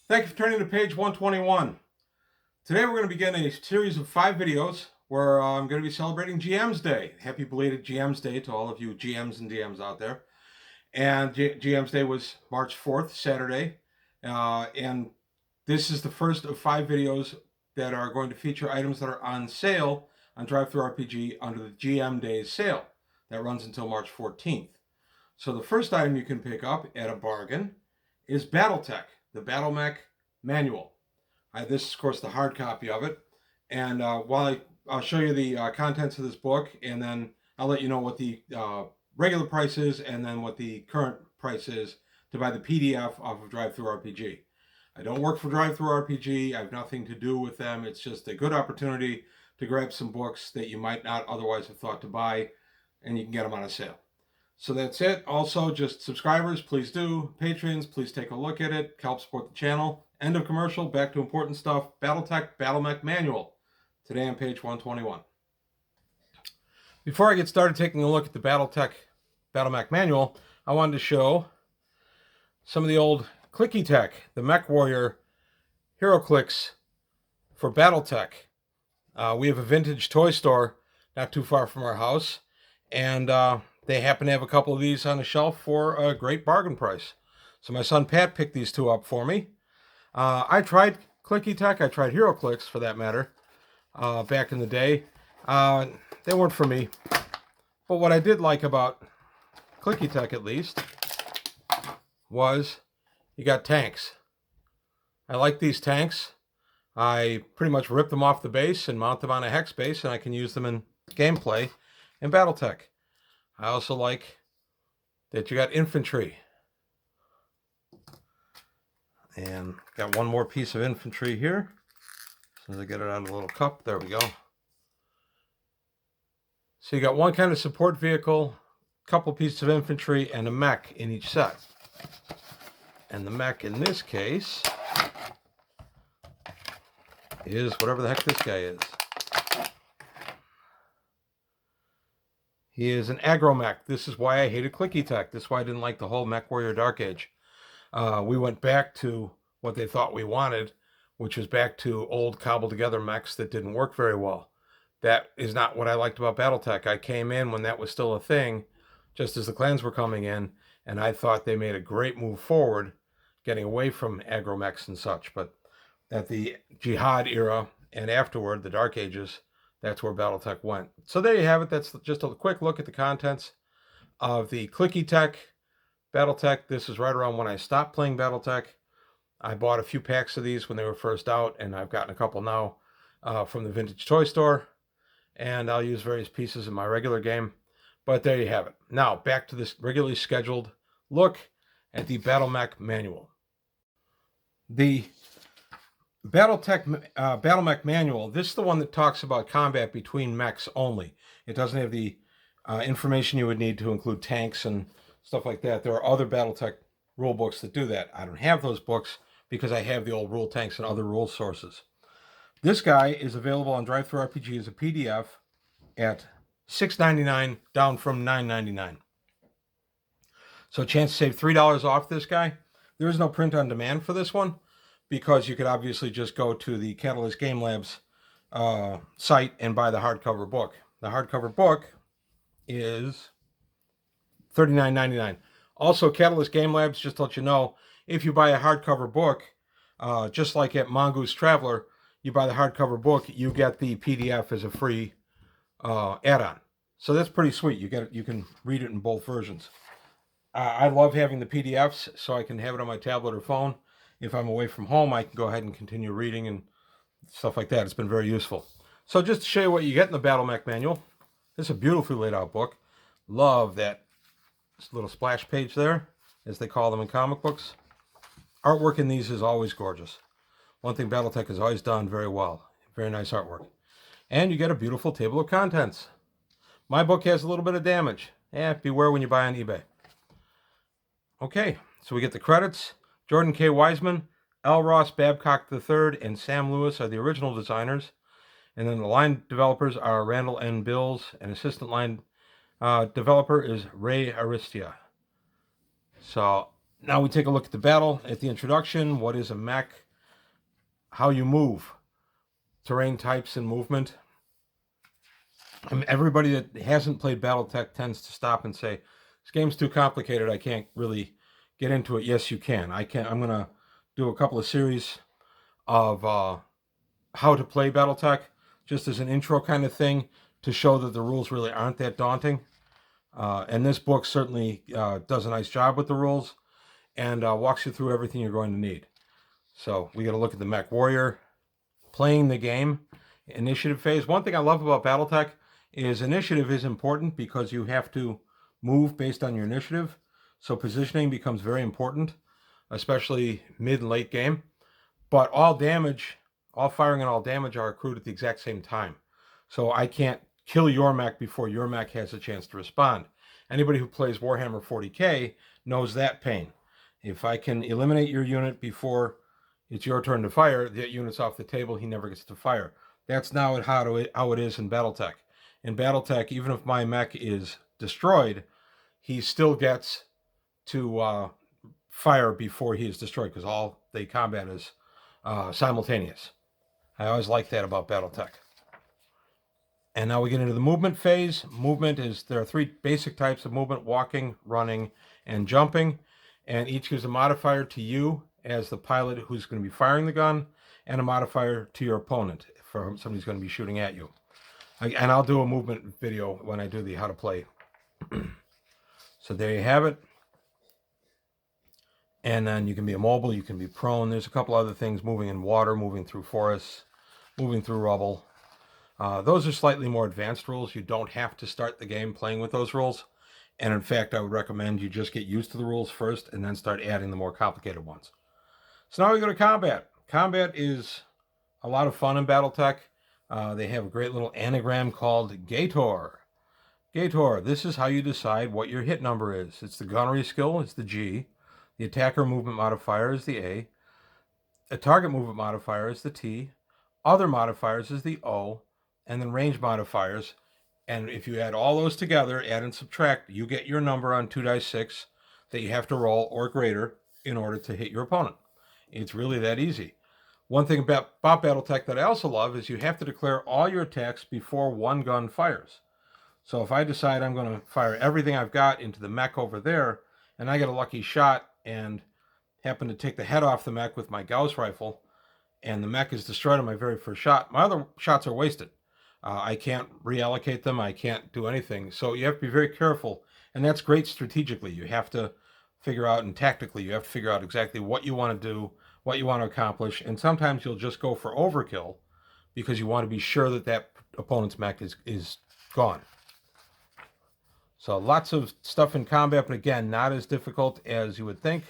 Thank you for turning to page 121. Today we're going to begin a series of 5 videos where I'm going to be celebrating GM's Day. Happy belated GM's Day to all of you GMs and DMs out there. And GM's Day was March 4th, Saturday. And this is the first of 5 videos that are going to feature items that are on sale on DriveThruRPG under the GM Days sale. That runs until March 14th. So the first item you can pick up at a bargain is Battletech, the Battlemech Manual. This is, of course, the hard copy of it. And I'll show you the contents of this book, and then I'll let you know what the regular price is and then what the current price is to buy the PDF off of DriveThruRPG. I don't work for DriveThruRPG. I have nothing to do with them. It's just a good opportunity to grab some books that you might not otherwise have thought to buy, and you can get them on a sale. So that's it. Also, just subscribers, please do. Patrons, please take a look at it. Help support the channel. End of commercial. Back to important stuff. Battletech Battlemech Manual. Today on page 121. Before I get started taking a look at the Battletech Battlemech Manual, I wanted to show some of the old Clicky Tech, the Mech Warrior Hero Clicks for Battletech. We have a vintage toy store not too far from our house, and they happen to have a couple of these on the shelf for a great bargain price. So my son Pat picked these two up for me. I tried Clicky Tech. I tried Hero Clicks, for that matter, back in the day. They weren't for me. But what I did like about Clicky Tech, at least, was you got tanks. I like these tanks. I pretty much rip them off the base and mount them on a hex base, and I can use them in gameplay in Battletech. I also like that you got infantry. And got one more piece of infantry here. As soon as I get it out of the little cup, there we go. So you got one kind of support vehicle, a couple pieces of infantry, and a mech in each set. And the mech in this case is whatever the heck this guy is. He is an aggro mech. This is why I hated Clicky Tech. This is why I didn't like the whole Mech Warrior Dark Age. We went back to what they thought we wanted, which was back to old cobbled together mechs that didn't work very well. That is not what I liked about Battletech. I came in when that was still a thing, just as the clans were coming in, and I thought they made a great move forward, getting away from aggro mechs and such. But at the Jihad era and afterward, the Dark Ages, that's where Battletech went. So there you have it. That's just a quick look at the contents of the Clicky Tech Battletech. This is right around when I stopped playing Battletech. I bought a few packs of these when they were first out, and I've gotten a couple now from the vintage toy store. And I'll use various pieces in my regular game. But there you have it. Now, back to this regularly scheduled look at the Battlemech Manual. The Battlemech Manual, this is the one that talks about combat between mechs only. It doesn't have the information you would need to include tanks and stuff like that. There are other Battletech rule books that do that. I don't have those books because I have the old rule tanks and other rule sources. This guy is available on DriveThruRPG as a PDF at $6.99 down from $9.99. So a chance to save $3 off this guy. There is no print on demand for this one, because you could obviously just go to the Catalyst Game Labs site and buy the hardcover book. The hardcover book is $39.99. Also, Catalyst Game Labs, just to let you know, if you buy a hardcover book, just like at Mongoose Traveler, you buy the hardcover book, you get the PDF as a free add-on. So that's pretty sweet. You can read it in both versions. I love having the PDFs so I can have it on my tablet or phone. If I'm away from home, I can go ahead and continue reading and stuff like that. It's been very useful. So just to show you what you get in the Battlemech Manual, this is a beautifully laid out book. Love that little splash page there, as they call them in comic books. Artwork in these is always gorgeous. One thing Battletech has always done very well. Very nice artwork. And you get a beautiful table of contents. My book has a little bit of damage. Beware when you buy on eBay. Okay, so we get the credits. Jordan K. Wiseman, L. Ross Babcock III, and Sam Lewis are the original designers. And then the line developers are Randall N. Bills, and assistant line developer is Ray Aristia. So Now we take a look at the battle, at the introduction. What is a mech? How you move. Terrain types and movement. I mean, everybody that hasn't played Battletech tends to stop and say, this game's too complicated. I can't really get into it. Yes, you can. I can. I'm going to do a couple of series of how to play Battletech, just as an intro kind of thing, to show that the rules really aren't that daunting. And this book certainly does a nice job with the rules and walks you through everything you're going to need. So we got to look at the Mech Warrior, playing the game, initiative phase. One thing I love about Battletech is initiative is important because you have to move based on your initiative. So positioning becomes very important, especially mid and late game. But all damage, all firing and all damage are accrued at the exact same time. So I can't kill your mech before your mech has a chance to respond. Anybody who plays Warhammer 40K knows that pain. If I can eliminate your unit before it's your turn to fire, that unit's off the table, he never gets to fire. That's now how it is in Battletech. In Battletech, even if my mech is destroyed, he still gets to fire before he is destroyed, because all the combat is simultaneous. I always like that about Battletech. And now we get into the movement phase. Movement is, there are three basic types of movement: walking, running, and jumping. And each gives a modifier to you as the pilot who's going to be firing the gun, and a modifier to your opponent for somebody who's going to be shooting at you. And I'll do a movement video when I do the how to play. So there you have it. And then you can be immobile, you can be prone. There's a couple other things: moving in water, moving through forests, moving through rubble. Those are slightly more advanced rules. You don't have to start the game playing with those rules. And in fact, I would recommend you just get used to the rules first and then start adding the more complicated ones. So now we go to combat. Combat is a lot of fun in Battletech. They have a great little anagram called Gator. Gator, this is how you decide what your hit number is. It's the gunnery skill, it's the G. The attacker movement modifier is the A. A target movement modifier is the T. Other modifiers is the O. And then range modifiers. And if you add all those together, add and subtract, you get your number on 2d6 that you have to roll or greater in order to hit your opponent. It's really that easy. One thing about Battletech that I also love is you have to declare all your attacks before one gun fires. So if I decide I'm going to fire everything I've got into the mech over there, and I get a lucky shot and happen to take the head off the mech with my Gauss rifle, and the mech is destroyed on my very first shot, my other shots are wasted. I can't reallocate them. I can't do anything. So you have to be very careful. And that's great strategically. You have to figure out, and tactically, you have to figure out exactly what you want to do, what you want to accomplish. And sometimes you'll just go for overkill because you want to be sure that that opponent's mech is gone. So lots of stuff in combat, but again, not as difficult as you would think.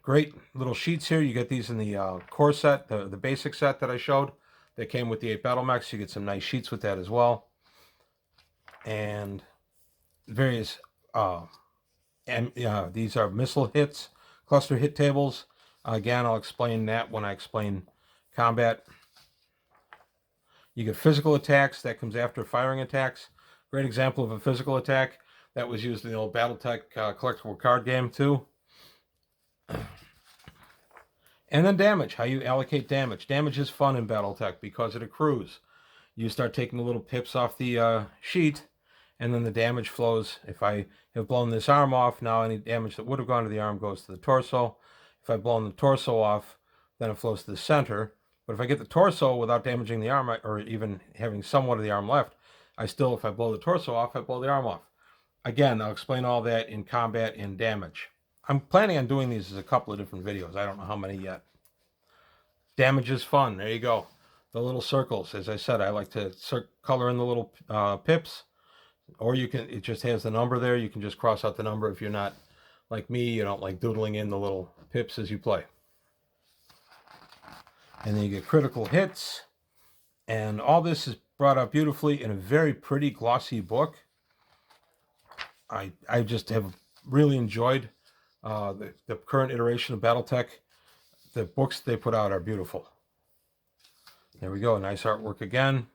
Great little sheets here. You get these in the core set, the basic set that I showed. That came with the 8 Battlemechs. You get some nice sheets with that as well. And various, these are missile hits, cluster hit tables. Again, I'll explain that when I explain combat. You get physical attacks. That comes after firing attacks. Great example of a physical attack. That was used in the old Battletech collectible card game too. And then damage, how you allocate damage. Damage is fun in Battletech because it accrues. You start taking the little pips off the sheet, and then the damage flows. If I have blown this arm off, now any damage that would have gone to the arm goes to the torso. If I've blown the torso off, then it flows to the center. But if I get the torso without damaging the arm, or even having somewhat of the arm left, I still, if I blow the torso off, I blow the arm off. Again, I'll explain all that in combat and damage. I'm planning on doing these as a couple of different videos. I don't know how many yet. Damage is fun. There you go. The little circles. As I said, I like to color in the little pips. Or you can, it just has the number there. You can just cross out the number if you're not like me. You don't like doodling in the little pips as you play. And then you get critical hits. And all this is brought out beautifully in a very pretty glossy book. I just have really enjoyed the current iteration of Battletech. The books they put out are beautiful. There we go. Nice artwork again.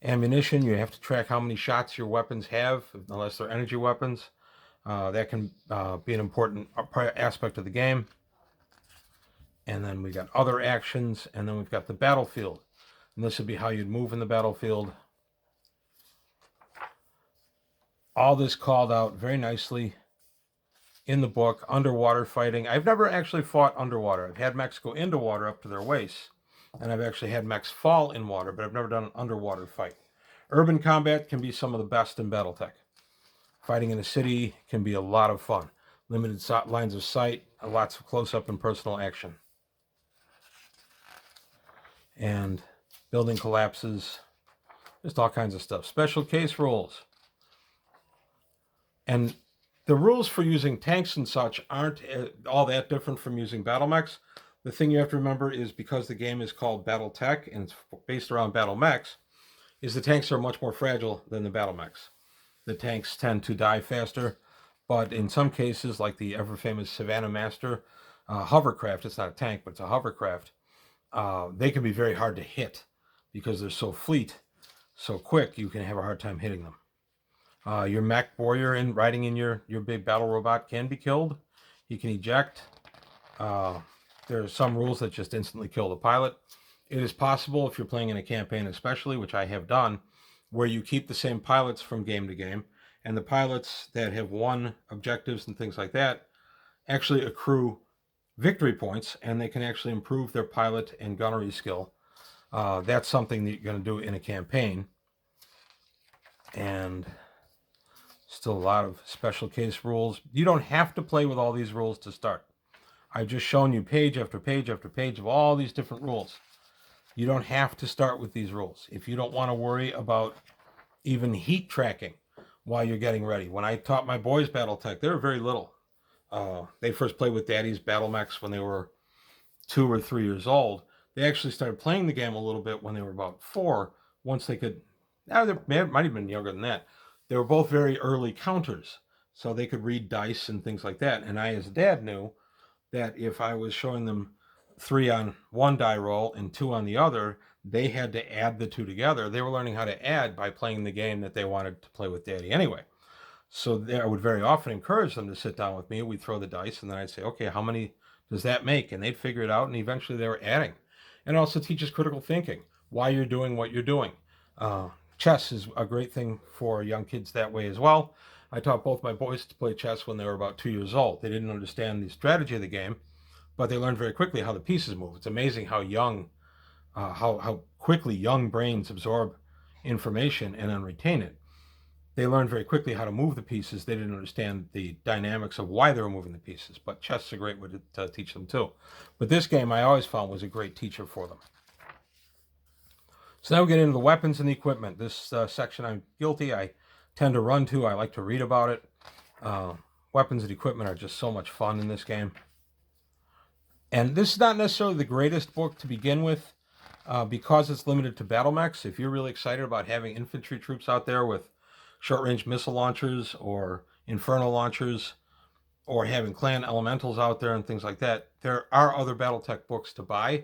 Ammunition, you have to track how many shots your weapons have, unless they're energy weapons. That can be an important aspect of the game. And then we got other actions, and then we've got the battlefield. And this would be how you'd move in the battlefield. All this called out very nicely in the book. Underwater fighting. I've never actually fought underwater. I've had mechs go into water up to their waists, and I've actually had mechs fall in water, but I've never done an underwater fight. Urban combat can be some of the best in Battletech. Fighting in a city can be a lot of fun. Limited lines of sight, lots of close-up and personal action. And building collapses, just all kinds of stuff. Special case rules. And the rules for using tanks and such aren't all that different from using battle mechs. The thing you have to remember is, because the game is called Battletech and it's based around battle mechs, is the tanks are much more fragile than the battle mechs. The tanks tend to die faster, but in some cases, like the ever-famous Savannah Master hovercraft, it's not a tank, but it's a hovercraft, they can be very hard to hit because they're so fleet, so quick, you can have a hard time hitting them. Your mech warrior riding in your big battle robot can be killed. He can eject. There are some rules that just instantly kill the pilot. It is possible, if you're playing in a campaign especially, which I have done, where you keep the same pilots from game to game, and the pilots that have won objectives and things like that actually accrue victory points, and they can actually improve their pilot and gunnery skill. That's something that you're going to do in a campaign. And still a lot of special case rules. You don't have to play with all these rules to start. I've just shown you page after page after page of all these different rules. You don't have to start with these rules. If you don't want to worry about even heat tracking while you're getting ready. When I taught my boys Battletech, they were very little. They first played with Daddy's Battlemechs when they were 2 or 3 years old. They actually started playing the game a little bit when they were about 4. Once they could, they might have been younger than that. They were both very early counters, so they could read dice and things like that. And I, as a dad, knew that if I was showing them 3 on one die roll and 2 on the other, they had to add the 2 together. They were learning how to add by playing the game that they wanted to play with Daddy anyway. So I would very often encourage them to sit down with me. We'd throw the dice, and then I'd say, okay, how many does that make? And they'd figure it out, and eventually they were adding. And it also teaches critical thinking, why you're doing what you're doing. Chess is a great thing for young kids that way as well. I taught both my boys to play chess when they were about 2 years old. They didn't understand the strategy of the game, but they learned very quickly how the pieces move. It's amazing how how quickly young brains absorb information and then retain it. They learned very quickly how to move the pieces. They didn't understand the dynamics of why they were moving the pieces, but chess is a great way to teach them too. But this game I always found was a great teacher for them. So now we get into the weapons and the equipment. This section I'm guilty. I tend to run to. I like to read about it. Weapons and equipment are just so much fun in this game. And this is not necessarily the greatest book to begin with because it's limited to battle mechs. If you're really excited about having infantry troops out there with short-range missile launchers or inferno launchers, or having clan elementals out there and things like that, there are other Battletech books to buy.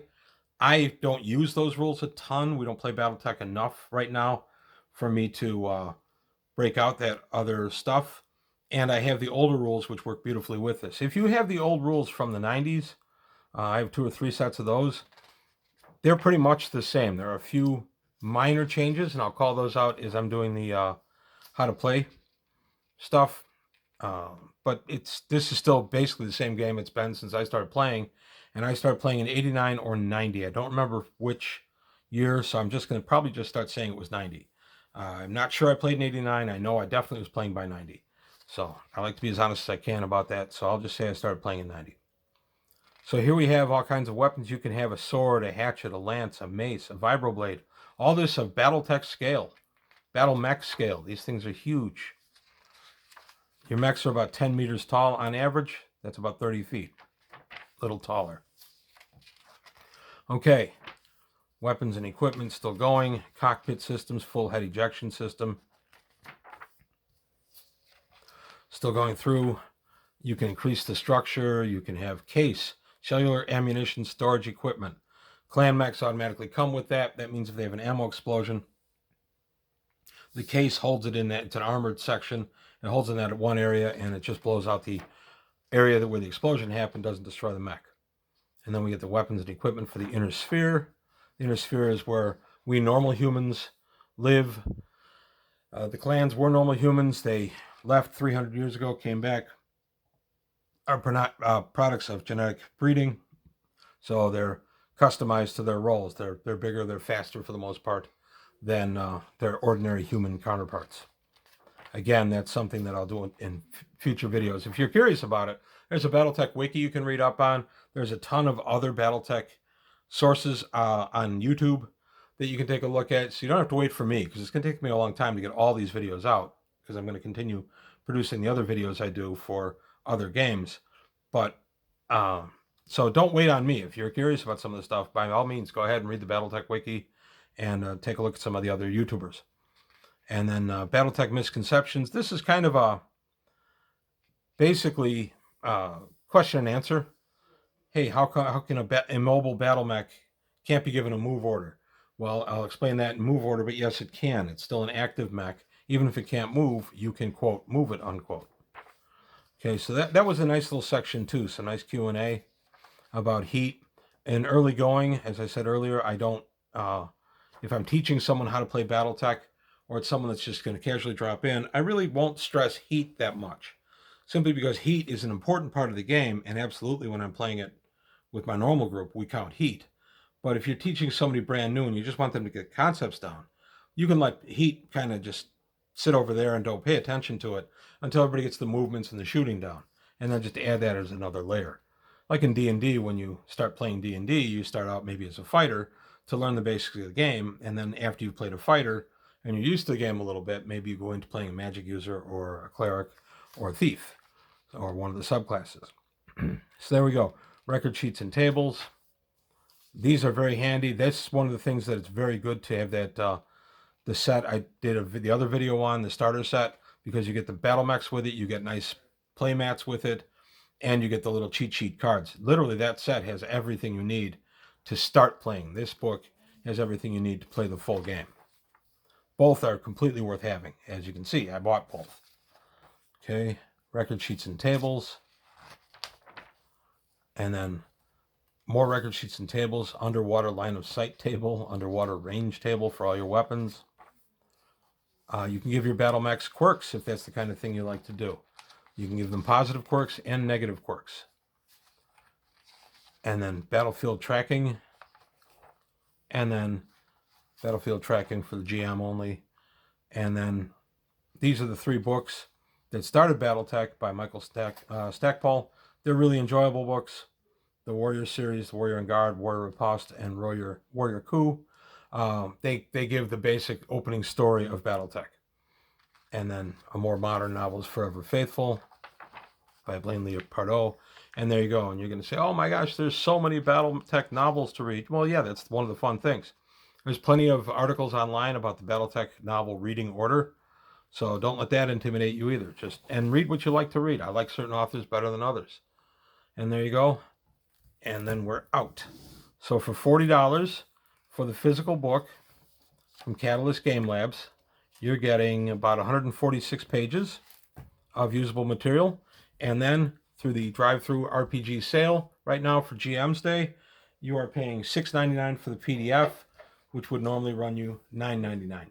I don't use those rules a ton. We don't play Battletech enough right now for me to break out that other stuff. And I have the older rules, which work beautifully with this. If you have the old rules from the 90s, I have 2 or 3 sets of those. They're pretty much the same. There are a few minor changes, and I'll call those out as I'm doing the how to play stuff. But this is still basically the same game it's been since I started playing. And I started playing in 89 or 90. I don't remember which year, so I'm just going to probably just start saying it was 90. I'm not sure I played in 89. I know I definitely was playing by 90. So I like to be as honest as I can about that. So I'll just say I started playing in 90. So here we have all kinds of weapons. You can have a sword, a hatchet, a lance, a mace, a vibroblade. All this of Battletech scale, battle mech scale. These things are huge. Your mechs are about 10 meters tall on average. That's about 30 feet. A little taller. Okay. Weapons and equipment still going. Cockpit systems, full head ejection system. Still going through. You can increase the structure. You can have case, cellular ammunition storage equipment. Clan mechs automatically come with that. That means if they have an ammo explosion, The case holds it in that. It's an armored section. It holds in that one area, and it just blows out the area where the explosion happened, doesn't destroy the mech. And then we get the weapons and equipment for the inner sphere. The inner sphere is where we normal humans live. The clans were normal humans. They left 300 years ago, came back, are products of genetic breeding. So they're customized to their roles. They're bigger, they're faster for the most part than their ordinary human counterparts. Again, that's something that I'll do in future videos. If you're curious about it, there's a Battletech wiki you can read up on. There's a ton of other Battletech sources on YouTube that you can take a look at. So you don't have to wait for me, because it's going to take me a long time to get all these videos out, because I'm going to continue producing the other videos I do for other games. But so don't wait on me. If you're curious about some of the stuff, by all means, go ahead and read the Battletech wiki and take a look at some of the other YouTubers. And then Battletech misconceptions. This is kind of a basically question and answer. Hey, how can a mobile battle mech can't be given a move order? Well, I'll explain that in move order, but yes, it can. It's still an active mech. Even if it can't move, you can, quote, move it, unquote. Okay, so that was a nice little section too. Some nice Q&A about heat. And early going, as I said earlier, I don't, if I'm teaching someone how to play Battletech, or it's someone that's just going to casually drop in, I really won't stress heat that much. Simply because heat is an important part of the game, and absolutely when I'm playing it with my normal group, we count heat. But if you're teaching somebody brand new and you just want them to get concepts down, you can let heat kind of just sit over there and don't pay attention to it until everybody gets the movements and the shooting down. And then just add that as another layer. Like in D&D, when you start playing D&D, you start out maybe as a fighter to learn the basics of the game. And then after you've played a fighter and you're used to the game a little bit, maybe you go into playing a magic user or a cleric or a thief or one of the subclasses. So there we go. Record sheets and tables. These are very handy. That's one of the things that it's very good to have that the set I did the other video on, the starter set, because you get the battle mechs with it, you get nice play mats with it, and you get the little cheat sheet cards. Literally, that set has everything you need to start playing. This book has everything you need to play the full game. Both are completely worth having. As you can see, I bought both. Okay, record sheets and tables. And then more record sheets and tables, underwater line of sight table, underwater range table for all your weapons. You can give your battle mechs quirks if that's the kind of thing you like to do. You can give them positive quirks and negative quirks. And then battlefield tracking. And then battlefield tracking for the GM only. And then these are the 3 books that started Battletech by Michael Stackpole. They're really enjoyable books. The Warrior series, Warrior and Guard, Warrior Riposte, and Warrior Coup. They give the basic opening story of Battletech. And then a more modern novel is Forever Faithful by Blaine Leopardo. And there you go. And you're going to say, oh my gosh, there's so many Battletech novels to read. Well, yeah, that's one of the fun things. There's plenty of articles online about the Battletech novel reading order. So don't let that intimidate you either. And read what you like to read. I like certain authors better than others. And there you go. And then we're out. So for $40 for the physical book from Catalyst Game Labs, you're getting about 146 pages of usable material. And then through the drive-through RPG sale right now for GM's Day, you are paying $6.99 for the PDF, which would normally run you $9.99.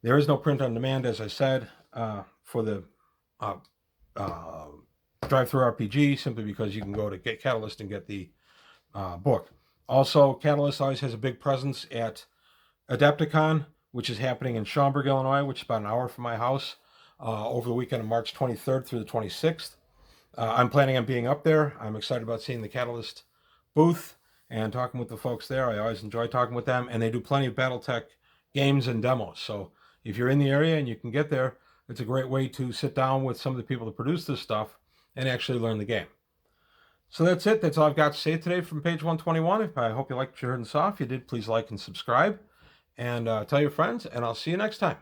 There is no print on demand, as I said, for the drive-through RPG, simply because you can go to get Catalyst and get the book. Also, Catalyst always has a big presence at Adepticon, which is happening in Schaumburg, Illinois, which is about an hour from my house, over the weekend of March 23rd through the 26th. I'm planning on being up there. I'm excited about seeing the Catalyst booth and talking with the folks there. I always enjoy talking with them, and they do plenty of Battletech games and demos. So if you're in the area and you can get there, it's a great way to sit down with some of the people that produce this stuff and actually learn the game. So that's it. That's all I've got to say today from page 121. I hope you liked what you heard and saw. If you did, please like and subscribe. And tell your friends, and I'll see you next time.